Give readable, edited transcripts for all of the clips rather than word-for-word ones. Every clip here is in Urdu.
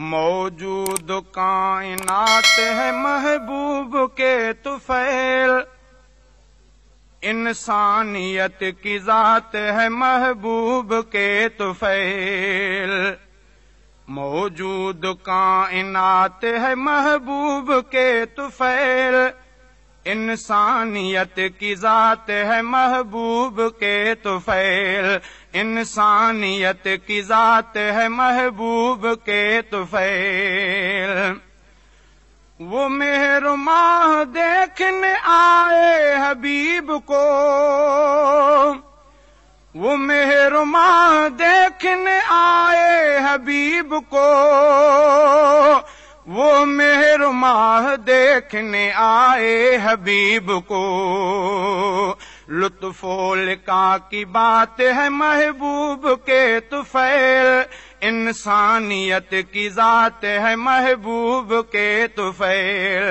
موجود کائنات ہے محبوب کے طفیل، انسانیت کی ذات ہے محبوب کے طفیل، موجود کائنات ہے محبوب کے طفیل، انسانیت کی ذات ہے محبوب کے طفیل، انسانیت کی ذات ہے محبوب کے طفیل۔ وہ مہر ماہ دیکھنے آئے حبیب کو، وہ مہر ماہ دیکھنے آئے حبیب کو، وہ مہر ماہ دیکھنے آئے حبیب کو، لطف و لقا کی بات ہے محبوب کے طفیل، انسانیت کی ذات ہے محبوب کے طفیل،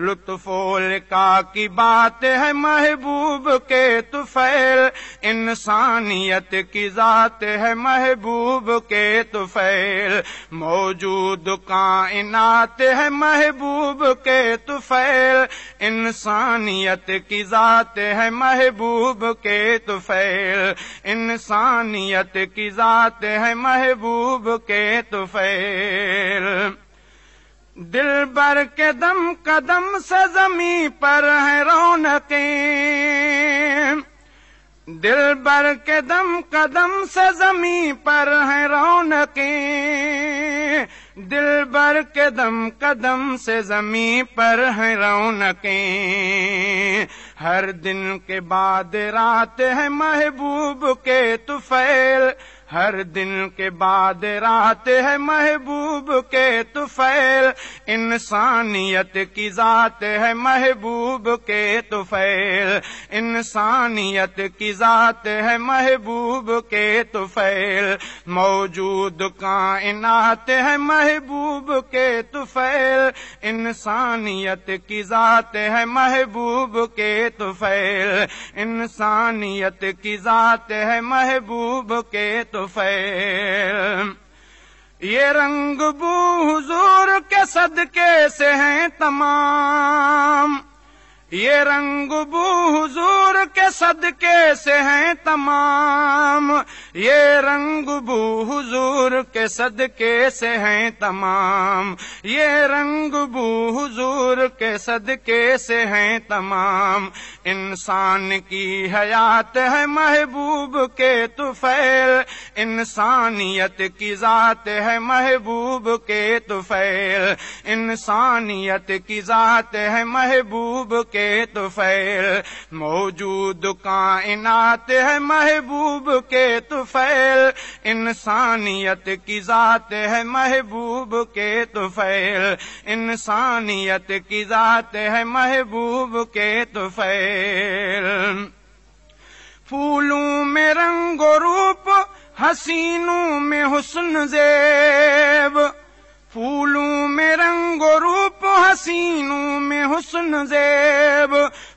لطف و لقا کی بات ہے محبوب کے طفیل، انسانیت کی ذات ہے محبوب کے طفیل، موجود کائنات ہے محبوب کے طفیل، انسانیت کی ذات ہے محبوب کے طفیل، انسانیت کی ذات ہے محبوب کے طفیل۔ دل بر کے دم قدم سے زمیں پر ہے رونقیں، دل بر کے دم قدم سے زمیں پر ہے رونقیں، دل بر کے دم قدم سے زمیں پر ہے رونقیں، ہر دن کے بعد رات ہے محبوب کے طفیل، ہر دن کے بعد رات ہے محبوب کے طفیل، انسانیت کی ذات ہے محبوب کے طفیل، انسانیت کی ذات ہے محبوب کے طفیل، موجود کائنات ہے محبوب کے طفیل، انسانیت کی ذات ہے محبوب کے طفیل، انسانیت کی ذات ہے محبوب کے طفیل۔ یہ رنگ بو حضور کے صدقے سے ہیں تمام، یہ رنگ بو حضور کے صدقے سے ہیں تمام، یہ رنگ بو حضور کے صدقے سے ہیں تمام، یہ رنگ بو حضور کے صدقے سے ہیں تمام، انسان کی حیات ہے محبوب کے طفیل، انسانیت کی ذات ہے محبوب کے طفیل، انسانیت کی ذات ہے محبوب کے طفیل، موجود کائنات ہے محبوب کے طفیل، انسانیت کی ذات ہے محبوب کے طفیل، انسانیت کی ذات ہے محبوب کے طفیل۔ پھولوں میں رنگ و روپ حسینوں میں حسن زیب، پھولوں میں رنگ و روپ حسینوں میں حسن زیب،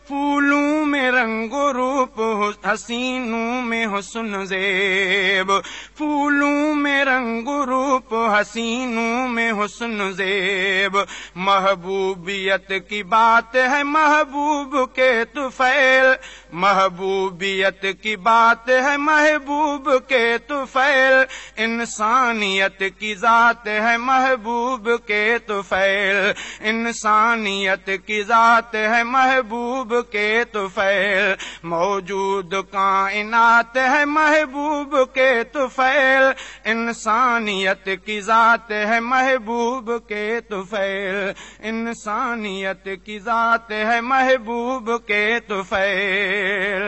پھولوں میں رنگ و روپ حسینوں میں حسن زیب، پھولوں میں رنگ و روپ حسینوں میں حسن زیب، محبوبیت کی بات ہے محبوب کے طفیل، محبوبیت کی بات ہے محبوب کے طفیل، انسانیت کی ذات ہے محبوب کے طفیل، انسانیت کی ذات ہے محبوب کے طفیل، موجود کائنات ہے محبوب کے طفیل، انسانیت کی ذات ہے محبوب کے طفیل، انسانیت کی ذات ہے محبوب کے طفیل۔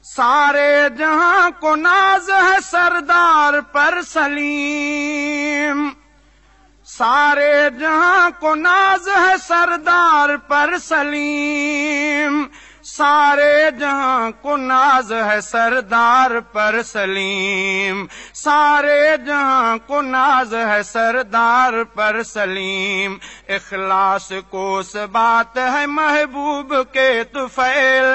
سارے جہاں کو ناز ہے سردار پر سلیم، سارے جہاں کو ناز ہے سردار پر سلیم، سارے جہاں کو ناز ہے سردار پر سلیم، سارے جہاں کو ناز ہے سردار پر سلیم، اخلاص کو بات ہے محبوب کے طفیل،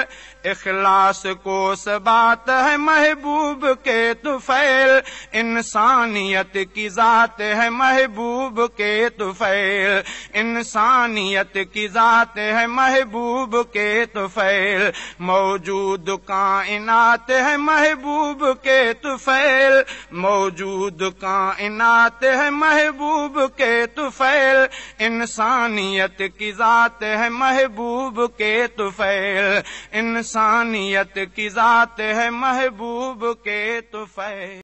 اخلاص کو بات ہے محبوب کے طفیل، انسانیت کی ذات ہے محبوب کے طفیل، انسانیت کی ذات ہے محبوب کے طفیل، موجود کائنات ہے محبوب کے طفیل، موجود کائنات ہے محبوب کے طفیل، انسانیت کی ذات ہے محبوب کے طفیل، انسانیت کی ذات ہے محبوب کے طفیل۔